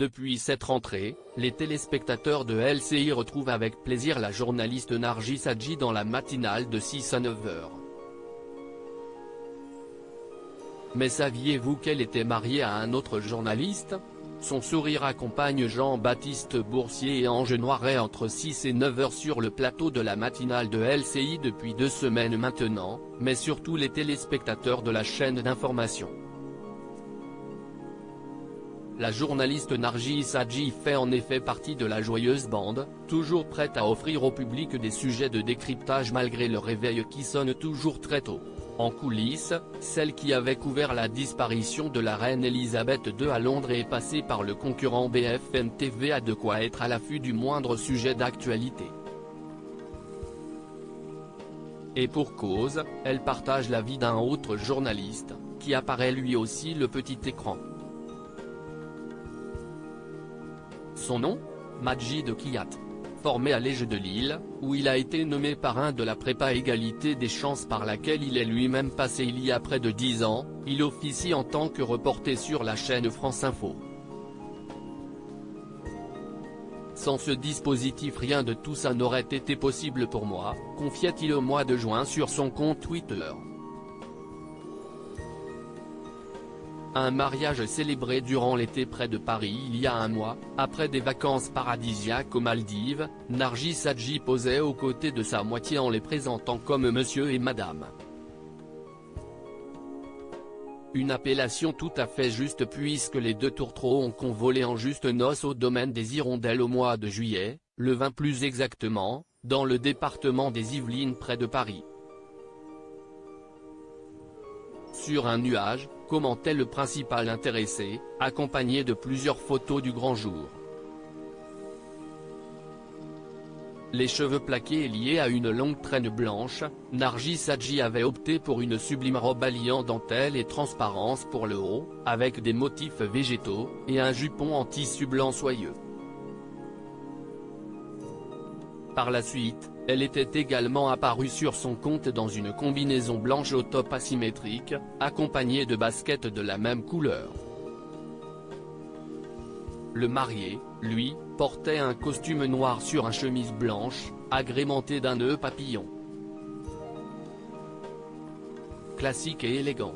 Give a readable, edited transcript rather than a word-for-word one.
Depuis cette rentrée, les téléspectateurs de LCI retrouvent avec plaisir la journaliste Nargis Hadji dans la matinale de 6 à 9h. Mais saviez-vous qu'elle était mariée à un autre journaliste? Son sourire accompagne Jean-Baptiste Boursier et Ange Noiret entre 6 et 9h sur le plateau de la matinale de LCI depuis 2 semaines maintenant, mais surtout les téléspectateurs de la chaîne d'information. La journaliste Nargis Hadji fait en effet partie de la joyeuse bande, toujours prête à offrir au public des sujets de décryptage malgré le réveil qui sonne toujours très tôt. En coulisses, celle qui avait couvert la disparition de la reine Elisabeth II à Londres est passée par le concurrent BFM TV a de quoi être à l'affût du moindre sujet d'actualité. Et pour cause, elle partage la vie d'un autre journaliste, qui apparaît lui aussi le petit écran. Son nom? Majid Kiyat. Formé à l'Ège de Lille, où il a été nommé parrain de la prépa égalité des chances par laquelle il est lui-même passé il y a près de 10 ans, il officie en tant que reporter sur la chaîne France Info. Sans ce dispositif rien de tout ça n'aurait été possible pour moi, confiait-il au mois de juin sur son compte Twitter. Un mariage célébré durant l'été près de Paris il y a un mois, après des vacances paradisiaques aux Maldives, Nargis Hadji posait aux côtés de sa moitié en les présentant comme monsieur et madame. Une appellation tout à fait juste puisque les deux tourtereaux ont convolé en juste noces au domaine des Hirondelles au mois de juillet, le 20 plus exactement, dans le département des Yvelines près de Paris. Sur un nuage, commentait le principal intéressé, accompagné de plusieurs photos du grand jour. Les cheveux plaqués et liés à une longue traîne blanche, Nargis Hadji avait opté pour une sublime robe alliant dentelle et transparence pour le haut, avec des motifs végétaux, et un jupon en tissu blanc soyeux. Par la suite, elle était également apparue sur son compte dans une combinaison blanche au top asymétrique, accompagnée de baskets de la même couleur. Le marié, lui, portait un costume noir sur une chemise blanche, agrémenté d'un nœud papillon. Classique et élégant.